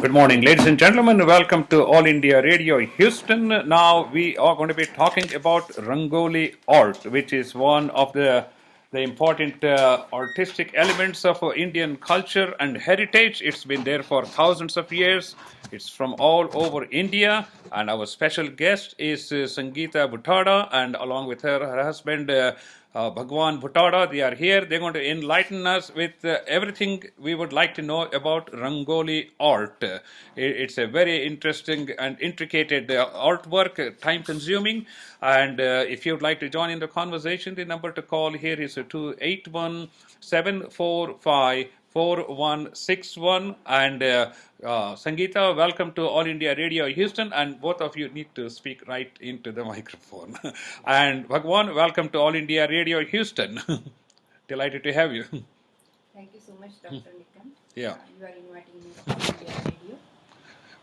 Good morning, ladies and gentlemen. Welcome to All India Radio Houston. Now we are going to be talking about Rangoli art, which is one of the important artistic elements of Indian culture and heritage. It's been there for thousands of years. It's from all over India, and our special guest is Sangeeta Bhutada, and along with her husband. Bhagwan Bhutada, they are here. They're going to enlighten us with everything we would like to know about Rangoli art. It's a very interesting and intricate artwork, time consuming. And if you'd like to join in the conversation, the number to call here is 281 745 4161. And Sangeeta, welcome to All India Radio Houston. And both of you need to speak right into the microphone. And Bhagwan, welcome to All India Radio Houston. Delighted to have you. Thank you so much, Dr. Nikan. Yeah. You are inviting me to All India Radio.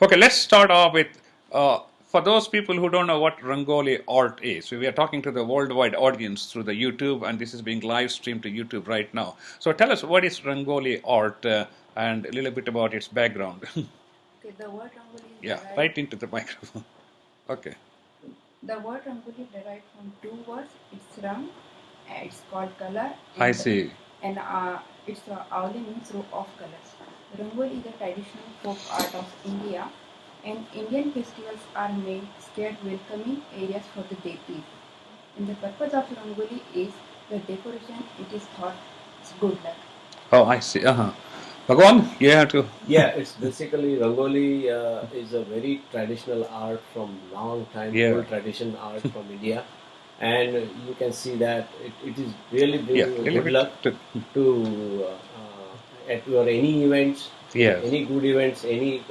Okay, let's start off with for those people who don't know what Rangoli art is. We are talking to the worldwide audience through the YouTube, and this is being live streamed to YouTube right now. So tell us, what is Rangoli art and a little bit about its background. Okay, the word Rangoli is Yeah, derived, right into the microphone. Okay. the word Rangoli derived from two words. It's Rang, it's called color. I see. And it's Auli means row of colors. Rangoli is a traditional folk art of India, and Indian festivals are made scared welcoming areas for the deities. And the purpose of Rangoli is the decoration. It is thought it's good luck. Oh, I see. Bhagwan, you have to. Yeah, it's basically Rangoli is a very traditional art from long time, Yeah. old tradition art from India, and you can see that it is really Yeah, bringing little good bit luck to at your any events, Yeah. any good events, any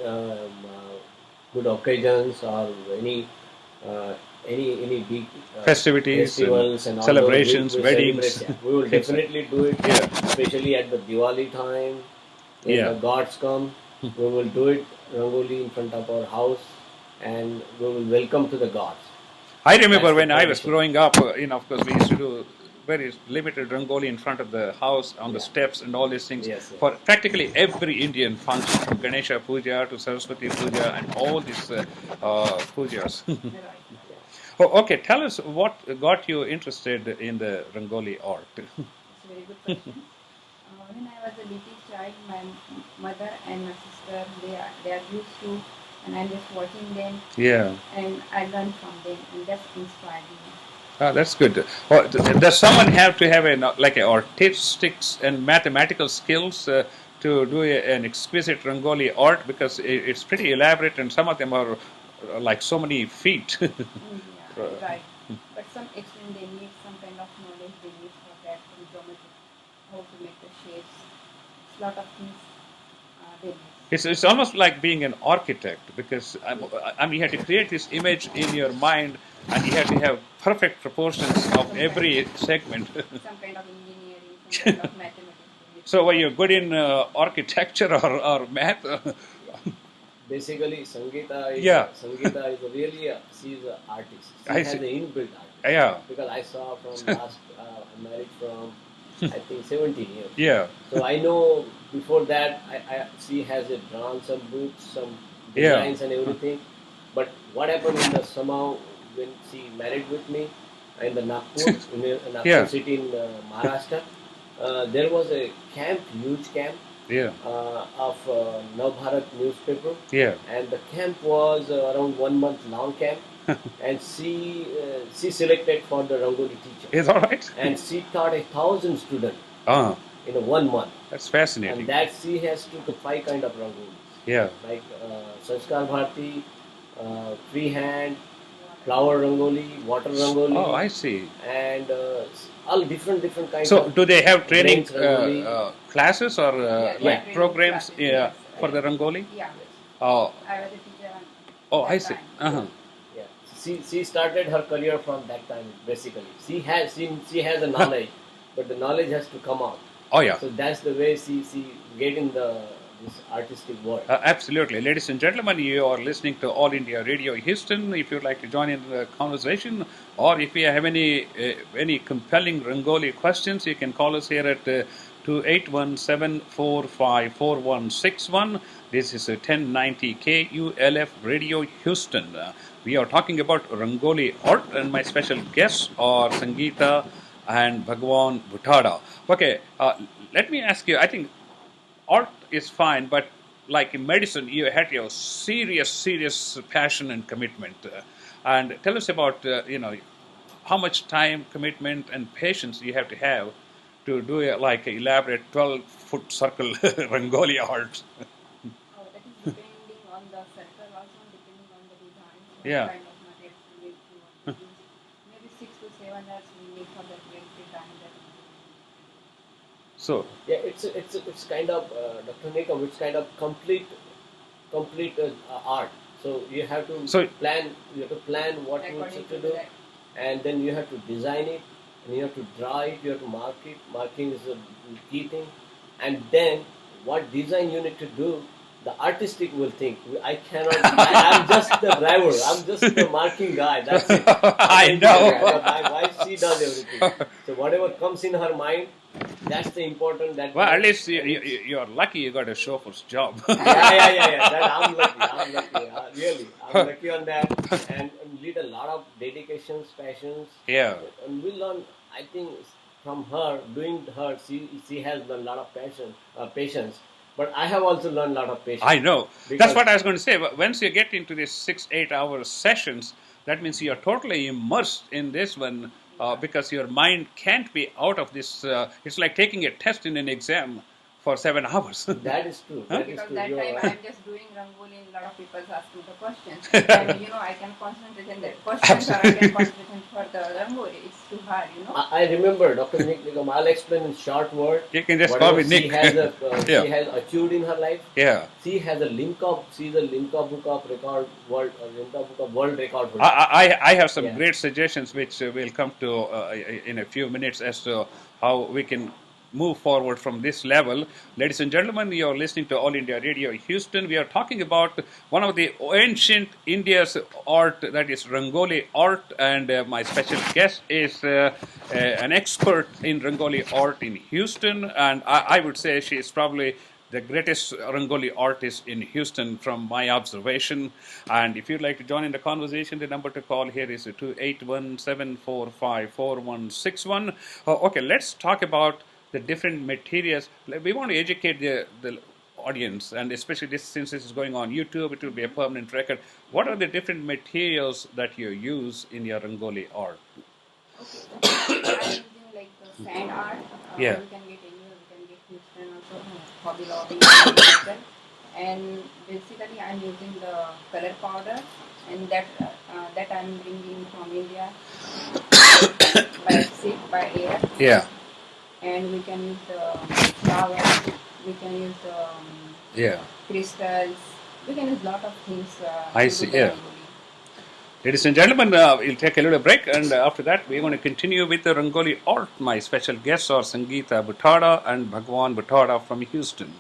good occasions, or any big Festivities, festivals and all celebrations, those, weddings. celebrate. We will definitely do it, Yeah. especially at the Diwali time. When Yeah. the gods come, we will do it Rangoli in front of our house, and we will welcome to the gods. I remember That's the when I was tradition. growing up, of course, we used to do very limited Rangoli in front of the house, on the Yeah. steps, and all these things. Yes, yes. For practically every Indian function, from Ganesha Puja to Saraswati Puja, and all these pujas. Right. Oh, okay, tell us what got you interested in the Rangoli art. It's a very good question. When I was a little child, my mother and my sister, they are used to, and I'm just watching them, Yeah. and I learned from them, and that inspired me. That's good. Well, does someone have to have like a artistic and mathematical skills to do an exquisite Rangoli art? Because it's pretty elaborate, and some of them are like so many feet. Yeah, right. But some extent they need some kind of knowledge they need for that, from geometry, how to make the shapes. It's a lot of things they need. It's almost like being an architect, because you have to create this image in your mind, and you have to have perfect proportions of every segment. Some kind of engineering, some kind of mathematics. So, are you good in architecture or math? Basically, Sangeeta is Yeah. Sangeeta is really she's an artist. She I has see. an inbuilt art. Yeah. Because I saw from last I'm married from I think 17 years. Yeah. So I know before that she has drawn some books, some Yeah. designs and everything. But what happened in the somehow when she married with me in the Nagpur, Nagpur Yeah. city in Maharashtra, there was a camp, huge camp Yeah. of Navbharat newspaper, Yeah. and the camp was around 1 month long camp, and she selected for the Rangoli teacher, Is all right? and she taught 1,000 students Ah, in 1 month, that's and fascinating. that she has took 5 kind of Rangoli, Yeah. like Sanskar Bharati, freehand, flower Rangoli, water Rangoli, Oh, I see. and all different kinds So, of. do they have training Grains Rangoli. classes or like training programs classes, yes. for the Rangoli? Yeah, Oh, I was a teacher. oh, that I see. time. Uh-huh. Yeah, she started her career from that time. Basically, she has a knowledge, but the knowledge has to come out. Oh, yeah. So that's the way she get in this artistic world. Absolutely. Ladies and gentlemen, you are listening to All India Radio Houston. If you'd like to join in the conversation, or if you have any compelling Rangoli questions, you can call us here at 281-745-4161. This is a 1090 KULF Radio Houston. We are talking about Rangoli art, and my special guests are Sangeeta and Bhagwan Bhutada. Okay, let me ask you. I think art is fine, but like in medicine, you had your serious passion and commitment. And tell us about how much time, commitment, and patience you have to do like a elaborate 12-foot circle Rangoli art. That is depending on the circle, also depending on the design, what Yeah. kind of materials we need to use. Maybe 6 to 7 hours we need for the real design. So Yeah, it's kind of Dr. Nikam. It's kind of complete art. So you have to So- plan. You have to plan what you According need to to do, that. and then you have to design it, and you have to draw it. You have to mark it. Marking is a key thing, and then what design you need to do. The artistic will think, I cannot. I'm just the driver. I'm just the marking guy. That's it. I know. My wife, she does everything. So whatever comes in her mind, that's the important. Well, at least you're lucky you got a chauffeur's job. Yeah. That I'm lucky. Really, I'm lucky on that, and lead a lot of dedications, passions. Yeah. And we learn. I think from her doing her, she has a lot of patience. But I have also learned a lot of patience. I know. That's Because- what I was going to say. Once you get into these 6-8 hour sessions, that means you're totally immersed in this one because your mind can't be out of this. It's like taking a test in an exam for 7 hours. That is true. Huh? That is Because true. that You're time right. I'm just doing Rangoli and a lot of people ask me the questions. And I can concentrate in the questions or I can concentrate for the Rangoli. It's too hard. I remember Dr. Nick Nikam. I'll explain in short word. You can just whatever call me Nick. Yeah. She has achieved in her life. Yeah. She has a she's a Limca Book of Record World Limca Book of World Record holder. I have some Yeah. great suggestions which we'll come to in a few minutes as to how we can move forward from this level. Ladies and gentlemen, you're listening to All India Radio Houston. We are talking about one of the ancient India's art, that is Rangoli art, and my special guest is an expert in Rangoli art in Houston, and I would say she is probably the greatest Rangoli artist in Houston from my observation. And if you'd like to join in the conversation, the number to call here is 281-745-4161. Okay, let's talk about the different materials. We want to educate the audience, and especially this, since this is going on YouTube, it will be a permanent record. What are the different materials that you use in your Rangoli art? I'm using like the sand art. Yeah. We can get anywhere. We can get Houston also, Hobby Lobby, and basically I'm using the color powder, and that I'm bringing from India by sea, by air. Yeah. And we can use the flowers. We can use the Yeah. crystals. We can use a lot of things. I to see, do the yeah. Rangoli. Ladies and gentlemen, we'll take a little break, and after that, we're going to continue with the Rangoli art. My special guests are Sangeeta Bhutada and Bhagwan Bhutada from Houston.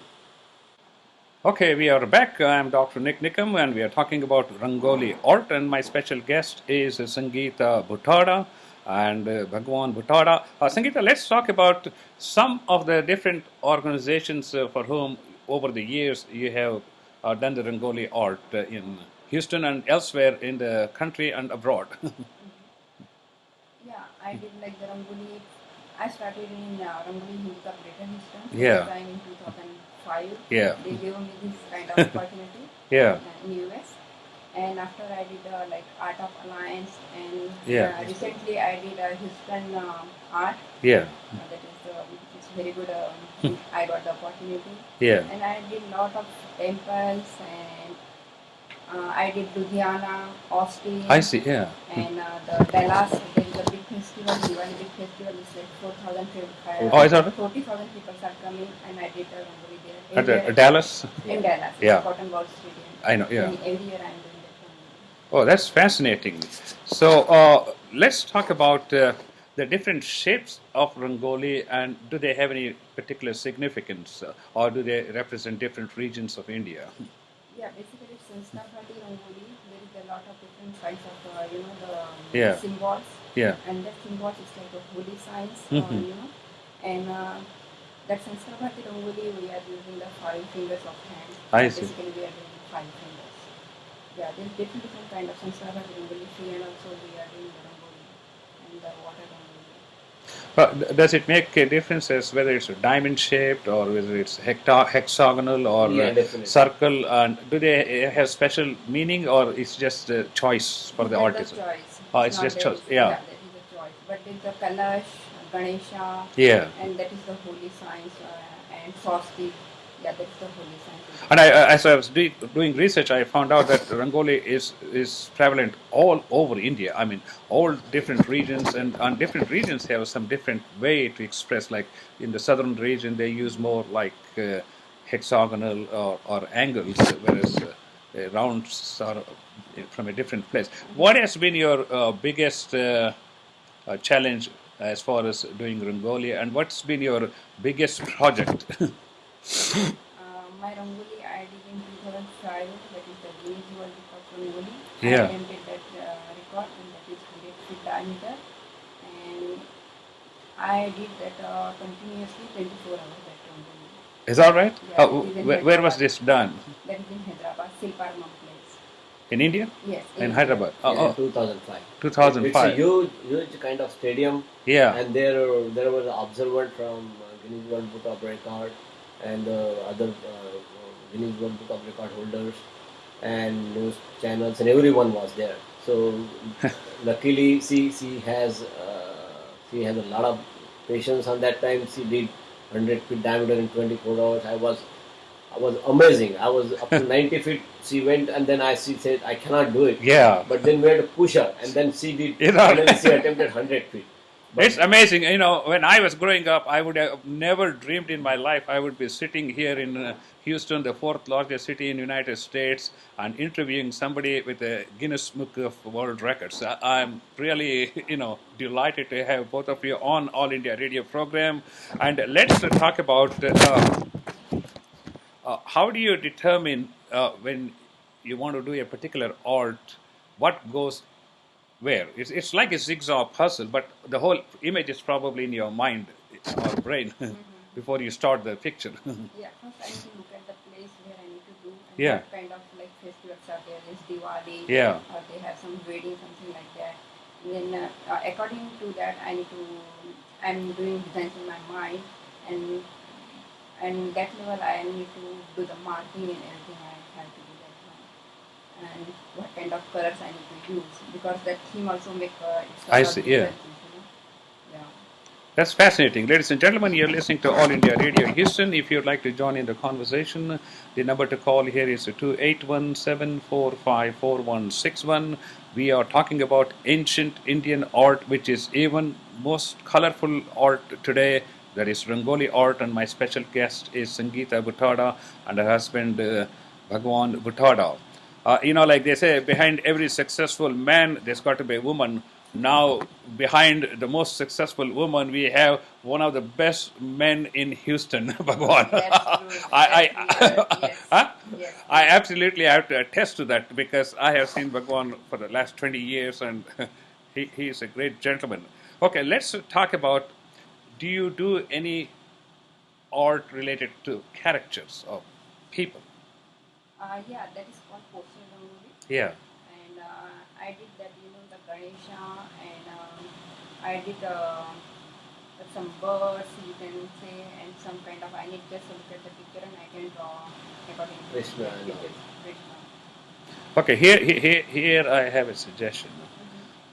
Okay, we are back. I'm Dr. Nick Nikam, and we are talking about Rangoli art, and my special guest is Sangeeta Bhutada and Bhagwan Bhutada. Sangeeta, let's talk about some of the different organizations for whom, over the years, you have done the Rangoli art in Houston and elsewhere in the country and abroad. Yeah, I did like the Rangoli. I started in Rangoli Hindika Greater Houston. Yeah. First time in 2005. Yeah. They gave me this kind of opportunity Yeah. in US. And after I did like Art of Alliance, and Yeah. recently I did Houston art. Yeah, That is it's very good. I got the opportunity, yeah. and I did lot of temples, and I did Ludhiana, Austin. I see, yeah. And the Dallas, there is a big festival, Diwali big festival, is like 4,000 people. Oh, is that right? 40,000 people are coming, and I did a Rangoli there. At Every year- Dallas? In Dallas, Yeah. it's Cotton Bowl Stadium. I know, yeah. And every year I'm doing that Rangoli. Oh, that's fascinating. So let's talk about the different shapes of Rangoli, and do they have any particular significance, or do they represent different regions of India? Yeah, basically it's Sanskritati Rangoli. There is a lot of different kinds of, the Yeah. symbols. Yeah. And that symbols is like a holy signs, Mhm. And That Sanskarbhati Rangoli, we are using the 5 fingers of hand. I see. Basically, we are doing 5 fingers. Yeah, there's different kind of Sanskarbhati Rangoli free, and also we are doing the Rangoli and the water Rangoli. Does it make a difference as whether it's diamond shaped or whether it's hexagonal or Yeah, definitely. circle? And do they have special meaning or it's just a choice for the That's artist? the choice. Oh, it's not just there choice. is- Yeah. that is the choice. But there's the Kalash, Ganesha, Yeah. and that is the holy signs, and Swastik. Yeah, that's the holy signs. And as I was doing research, I found out that Rangoli is prevalent all over India. I mean, all different regions, and different regions have some different way to express. Like in the southern region, they use more like hexagonal or angles, whereas rounds are from a different place. What has been your biggest challenge as far as doing Rangoli, and what's been your biggest project? My Rangoli I did in 2005, that is the Guinness World Record Rangoli. Yeah. I attempted that record, and that is 100 feet diameter. And I did that continuously 24 hours that Rangoli. Is that right? Yeah, it is in Where was Hyderabad. this done? That is in Hyderabad, Silparmam place. In India? Yes. In Hyderabad? Yeah, Oh, 2005. 2005. It's a huge kind of stadium. Yeah. And there was an observer from Guinness World Book of Record and other Guinness World Book of Record holders and news channels, and everyone was there. So luckily, she has a lot of patience on that time. She did 100 feet diameter in 24 hours. I was amazing. I was up to 90 feet. She went, and then she said, I cannot do it. Yeah. But then we had to push her, and then she did. You know. And then she attempted 100 feet. But It's amazing. You know, when I was growing up, I would have never dreamed in my life I would be sitting here in Houston, the fourth largest city in the United States, and interviewing somebody with a Guinness Book of World Records. I'm really, delighted to have both of you on All India Radio program. And let's talk about how do you determine when you want to do a particular art, what goes where? It's like a zigzag puzzle, but the whole image is probably in your mind or brain before you start the picture. Yeah, first I need to look at the place where I need to do, and Yeah. what kind of like festivals are there. There's Diwali, Yeah. or they have some wedding, something like that. And then according to that, I'm doing designs in my mind, and that level I need to do the marking and everything. I have to do that one. And what kind of colors I need to use, because that theme also make extra I see, yeah. Yeah. That's fascinating. Ladies and gentlemen, you're listening to All India Radio Houston. If you'd like to join in the conversation, the number to call here is 281-745-4161. We are talking about ancient Indian art, which is even most colorful art today. That is Rangoli art, and my special guest is Sangeeta Bhutada and her husband Bhagwan Bhutada. Like they say, behind every successful man, there's got to be a woman. Now, behind the most successful woman, we have one of the best men in Houston, Bhagwan. That's true. I, That's true. Yes. Huh? Yes. I absolutely have to attest to that because I have seen Bhagwan for the last 20 years and he is a great gentleman. Okay, let's talk about, do you do any art related to characters of people? Yeah, that is called poster Rangoli. Yeah. And I did that, the Ganesha, and I did some birds, you can say, and some kind of, I need just to look at the picture and I can draw according to Krishna that and picture. all. Krishna. Okay, here I have a suggestion.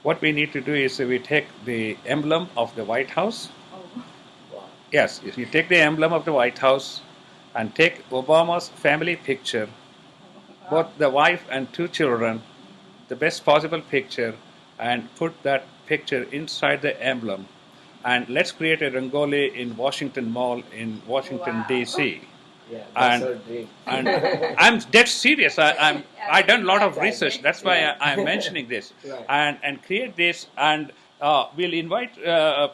What we need to do is we take the emblem of the White House. Oh, Wow. Yes, if you take the emblem of the White House and take Obama's family picture, both the wife and 2 children, the best possible picture, and put that picture inside the emblem. And let's create a Rangoli in Washington Mall in Washington, Wow. D.C. Yeah, that's And- her dream. And I'm dead serious. I done a lot of Right. research. That's why Yeah. I'm mentioning this. Right. And create this, and we'll invite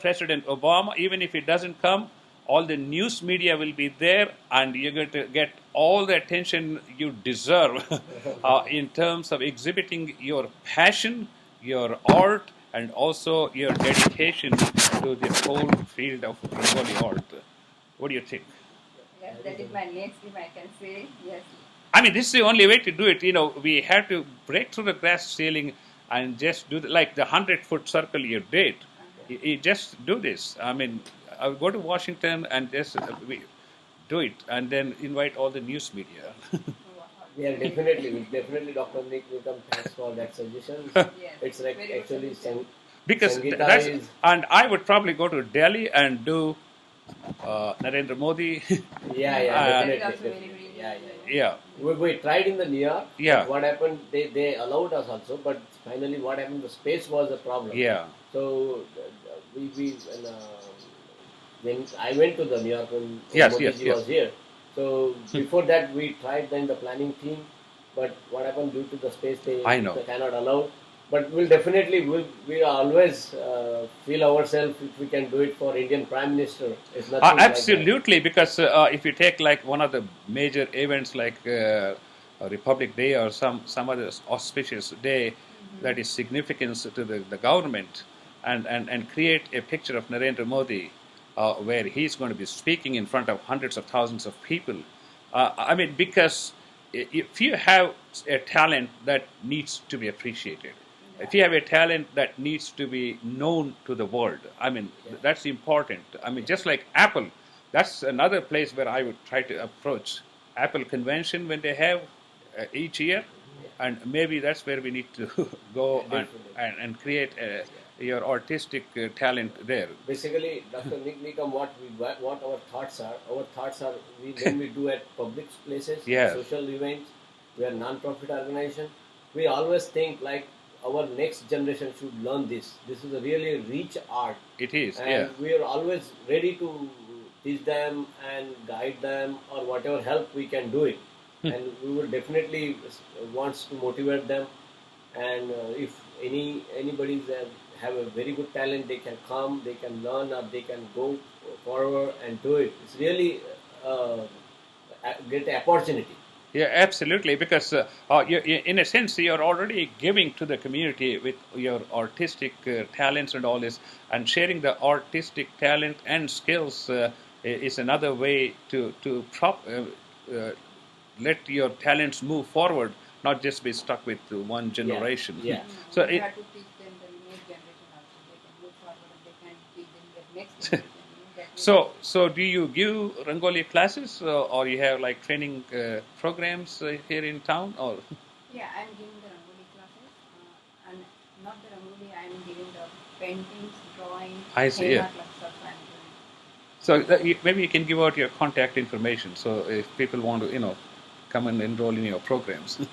President Obama. Even if he doesn't come, all the news media will be there, and you're going to get all the attention you deserve in terms of exhibiting your passion, your art, and also your dedication to the whole field of Rangoli art. What do you think? Yes, that is my next if I can say. Yes. I mean, this is the only way to do it. We had to break through the glass ceiling and just do like the 100-foot circle you did. You just do this. I mean, I would go to Washington and just we do it, and then invite all the news media. Yeah, definitely, Dr. Nick Nikam, thanks for that suggestion. Yes. It's like Very good actually suggestion. Because Sangeeta that's, is, and I would probably go to Delhi and do Narendra Modi. That is definitely, also very, definitely. very, Yeah, We tried in the New York, yeah, but what happened, they allowed us also, but finally what happened, the space was a problem. yeah. So we when I went to the New York when Yes, Modi yes, ji yes. was here. So before that we tried then the planning team, but what happened due to the space I know. they cannot allow. But we'll definitely we always feel ourselves if we can do it for Indian Prime Minister. It's nothing like that. Absolutely, because if you take like one of the major events like Republic Day or some other auspicious day that is significance to the government, and create a picture of Narendra Modi where he's going to be speaking in front of hundreds of thousands of people. I mean, because if you have a talent that needs to be appreciated, if you have a talent that needs to be known to the world, I mean, that's important. I mean, just like Apple, that's another place where I would try to approach Apple convention when they have each year, and maybe that's where we need to go and create your artistic talent there. Basically, Dr. Nick Nikam, what our thoughts are. Our thoughts are when we do at public places, Yeah. social events, we are non-profit organization. We always think like our next generation should learn this. This is a really rich art, It is, and yeah. we are always ready to teach them and guide them or whatever help we can do it. And we will definitely wants to motivate them. And if anybody that have a very good talent, they can come, they can learn, or they can go forward and do it. It's really a great opportunity. Yeah, absolutely. Because in a sense, you're already giving to the community with your artistic talents and all this, and sharing the artistic talent and skills is another way to let your talents move forward, not just be stuck with one generation. Yeah. So We it, have to teach them the next generation also. They can move forward and they can teach them the next generation. so do you give Rangoli classes, or you have like training programs here in town, or? Yeah, I'm giving the Rangoli classes, and not the Rangoli. I'm giving the paintings, drawing, I see, henna yeah. classes also I'm doing. So maybe you can give out your contact information. So if people want to, come and enroll in your programs. Yeah,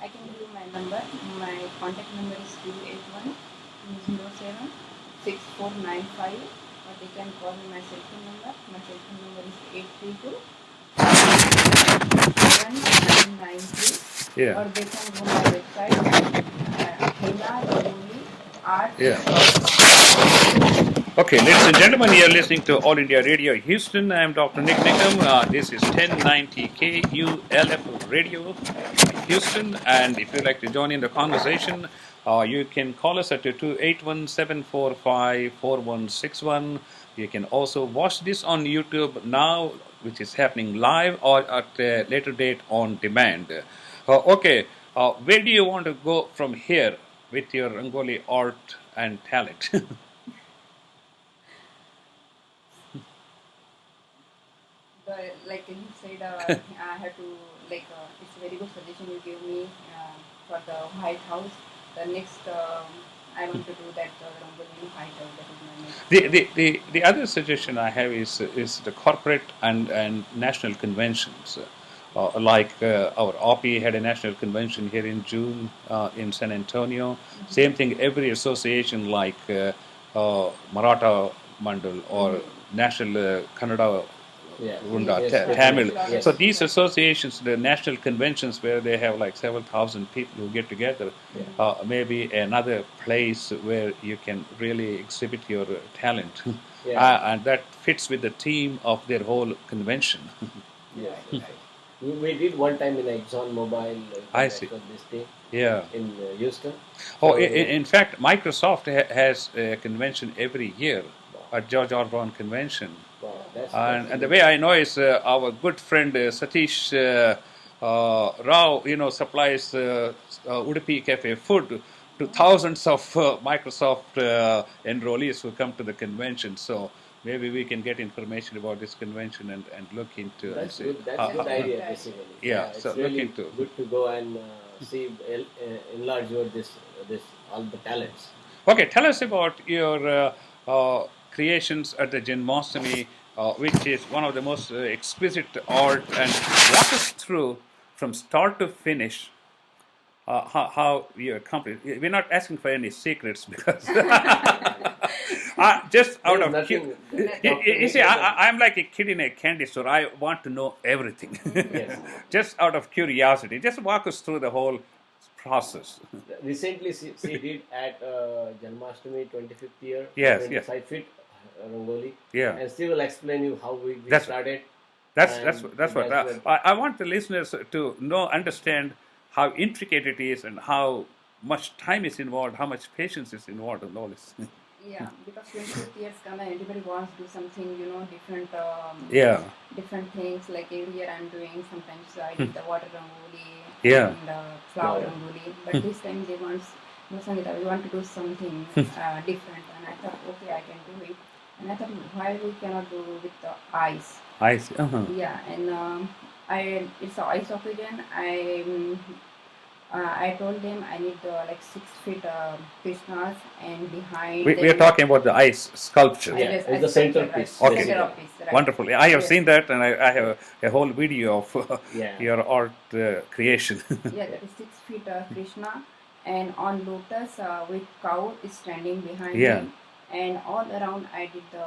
I can give you my number. My contact number is 281 07 6495, or they can call me my cell phone number. My cell phone number is 832 7993, Yeah. or they can go my website henna rangoli art. Yeah. Okay, ladies and gentlemen, you're listening to All India Radio Houston. I'm Dr. Nick Nickham. This is 1090 KULF Radio Houston. And if you'd like to join in the conversation, you can call us at 281-745-4161. You can also watch this on YouTube now, which is happening live, or at a later date on demand. Okay, where do you want to go from here with your Rangoli art and talent? Like you said, I have to it's a very good suggestion you gave me for the White House. The next I want to do that Rangoli in White House. That is my next. The other suggestion I have is the corporate and national conventions. Our OPI had a national convention here in June in San Antonio. Same thing, every association like Maratha Mandal or National Kannada Runda, Tamil. Yes. So these associations, the national conventions where they have like several thousand people who get together, maybe another place where you can really exhibit your talent. And that fits with the theme of their whole convention. Yeah. We did one time in Exxon Mobile. I see. This thing. Yeah. In Houston. Oh, So, in fact, Microsoft has a convention every year, a George Osborne convention. wow, And the way I know is our good friend Satish Rao, supplies Udupi Cafe food to thousands of Microsoft enrollees who come to the convention. So maybe we can get information about this convention and look into and That's see. good. That's good idea, basically. Yeah, so It's look really into. good to go and see enlarge your this all the talents. Okay, tell us about your creations at the Janmashtami, which is one of the most exquisite art, and walk us through from start to finish how you accomplish. We're not asking for any secrets because just out There's of nothing. you see, I'm like a kid in a candy store. I want to know everything. Yes. Just out of curiosity, just walk us through the whole process. Recently, she did at Janmashtami 25th year. Yes, 25 feet Rangoli. Yeah. And she will explain you how we That's- started. That's And what I want the listeners to understand how intricate it is and how much time is involved, how much patience is involved in all this. Yeah, because 25 years come and everybody wants to do something, different. Yeah. Different things. Like every year I'm doing. Sometimes I did the water rangoli Yeah. and flower Flower. rangoli. But this time they want, Sangeeta, we want to do something different. And I thought, okay, I can do it. And I thought, why we cannot do with the ice? I see. Uh-huh. Yeah, and it's a ice occasion. I told them I need like 6 feet Krishnas and behind. We are them- talking about the ice sculpture. Yeah, Yes, it's the I said that, centerpiece, right. Okay. Centerpiece, right. Wonderful. I have Yes. seen that, and I have a whole video of Yeah. your art creation. Yeah, that is 6 feet Krishna, and on lotus with cow is standing behind Yeah. him, and all around I did the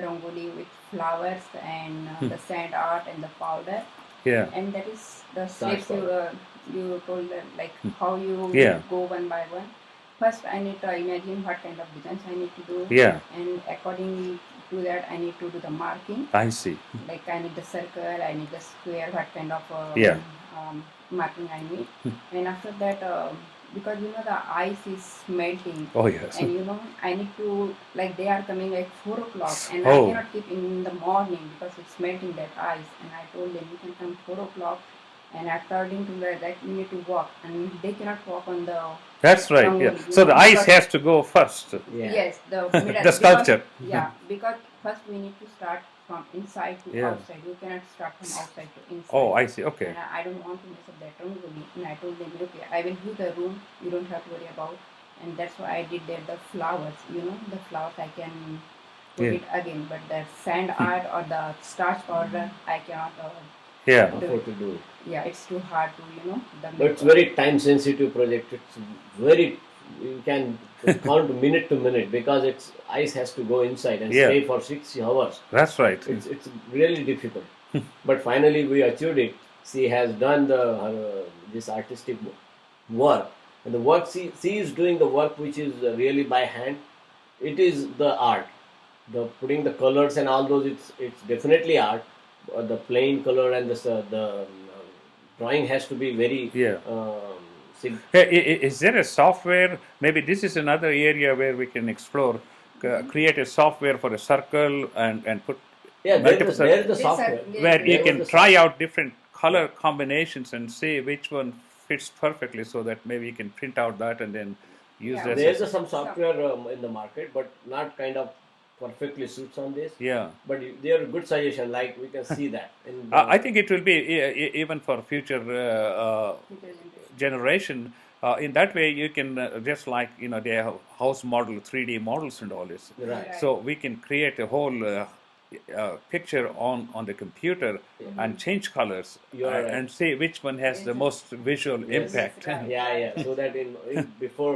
rangoli with flowers and the sand art and the powder, Yeah. and that is the Starch steps you told like how you Yeah. go one by one. First, I need to imagine what kind of designs I need to do, Yeah. and according to that, I need to do the marking. I see. Like I need the circle, I need the square, what kind of Yeah. marking I need. And after that, because the ice is melting, Oh yes. and I need to, like they are coming like 4 o'clock, and Oh. I cannot keep in the morning because it's melting that ice. And I told them you can come 4 o'clock, and according to that you need to walk, and they cannot walk on the That's right. Yeah. Rangoli, So the ice because- has to go first. Yeah. Yes, the middle. The sculpture. Because, yeah, because first we need to start from inside to Yeah. outside. You cannot start from outside to inside. Oh, I see. Okay. And I don't want to mess up that rangoli. And I told them, okay, I will do the room. You don't have to worry about. And that's why I did there the flowers. The flowers I can put Yeah. it again, but the sand art or the starch powder I cannot. Yeah. Afford to do it. Yeah, it's too hard to But it's very time sensitive project. It's very you can count minute to minute because it's ice has to go inside and Yeah. stay for 6 hours. That's right. It's really difficult. But finally we achieved it. She has done this artistic work, and the work she is doing the work which is really by hand. It is the art. The putting the colors and all those. It's definitely art. The plain color and the drawing has to be very Yeah. sig- Is there a software? Maybe this is another area where we can explore. Create a software for a circle and put yeah. multiple There is the This software. where you There can is the try out different color combinations and see which one fits perfectly, so that maybe you can print out that and then use Yeah. that. There is some software in the market, but not kind of perfectly suits on this. Yeah. But they are a good suggestion. Like we can see that. In I think it will be even for future generation. In that way, you can just like they have house model, 3D models, and all this. Right. So we can create a whole picture on the computer and change colors You're right. and see which one has the most visual Yes. impact. Right. Yeah. So that before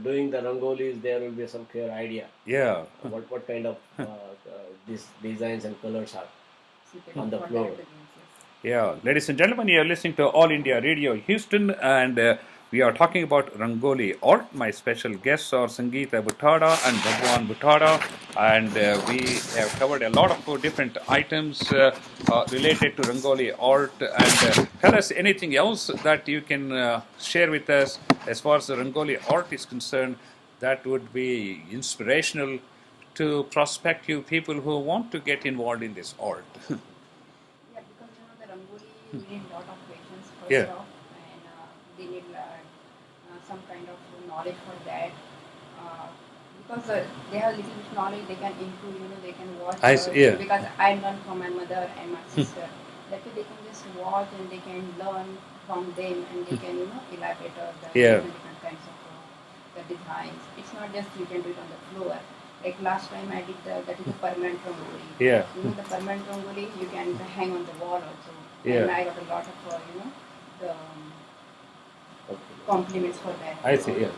doing the rangolis, there will be some clear idea Yeah. what kind of these designs and colors are. suited On the for floor. that business. Yeah, ladies and gentlemen, you are listening to All India Radio Houston, and we are talking about Rangoli art. My special guests are Sangeeta Bhutada and Bhagwan Bhutada, and we have covered a lot of different items related to Rangoli art. And tell us anything else that you can share with us as far as the Rangoli art is concerned that would be inspirational to prospective people who want to get involved in this art? Yeah, because the Rangoli we need a lot of patience first Yeah. off, and they need some kind of knowledge for that. Uh, because they have little bit knowledge, they can improve. They can watch. I see, yeah. Because I learned from my mother and my sister. That way they can just watch and they can learn from them, and they can elaborate the Yeah. different kinds of the designs. It's not just you can do it on the floor. Like last time I did that is a permanent rangoli. Yeah. The permanent rangoli you can hang on the wall also. Yeah. And I got a lot of the compliments for that. I see, yeah.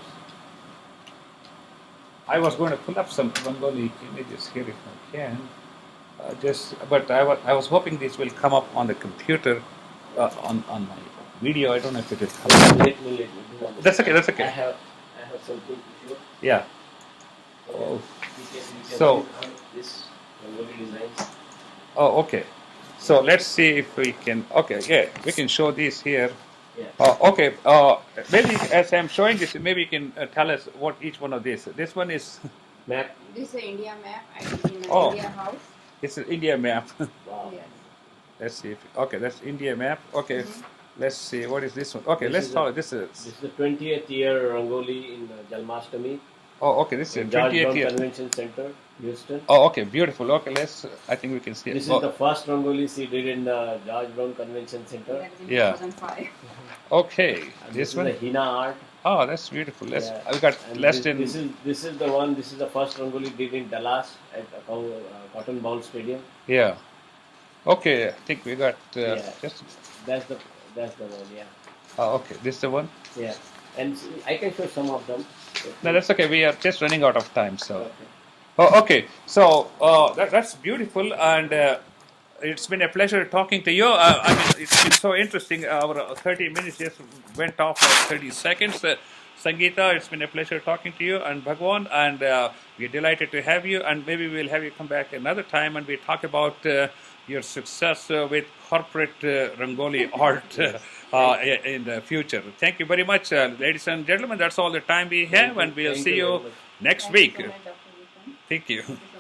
I was going to pull up some Rangoli images here if I can. But I was hoping this will come up on the computer on my video. I don't know if it will come up. Let me do one. That's okay. That's I okay. have something to show. Yeah. Oh. Oh. You can So- see how this Rangoli designs. Oh, okay. So let's see if we can. Okay, yeah, we can show these here. Yeah. Okay. Maybe as I'm showing this, maybe you can tell us what each one of these. This one is Map. This is an India map I did in my Oh. India house. it's an India map. Wow. Yes. Let's see. Okay, that's India map. Okay. Let's see. What is this one? Okay, This let's is talk. a- This is. This is the 20th year Rangoli in Jalmashtami Oh, okay. This is in George 28th Brown year. Convention Center, Houston. Oh, okay. Beautiful. Okay, let's. I think we can see it. This is Oh, the first Rangoli she did in the George Brown Convention Center. That is in Yeah. 2005. okay. And This is one. the Hina art. Oh, that's beautiful. Let's. Yeah. We got And less this, than. this is the one. This is the first Rangoli did in Dallas at Cotton Bowl Stadium. Yeah. Okay. I think we got Yeah. just. That's the one. Yeah. Oh, okay. This is the one. Yeah. And I can show some of them. No, that's okay. We are just running out of time. So. Okay. Oh, okay. So that's beautiful, and it's been a pleasure talking to you. I mean, it's been so interesting. Our 30 minutes just went off like 30 seconds. Sangeeta, it's been a pleasure talking to you, and Bhagwan, and we're delighted to have you. And maybe we'll have you come back another time, and we talk about your success with corporate Rangoli art in the future. Thank you very much, ladies and gentlemen. That's all the time we have, and we'll Thank see you very you much. next Thank you week. so much, Dr. Vikram. Thank you. Thank you so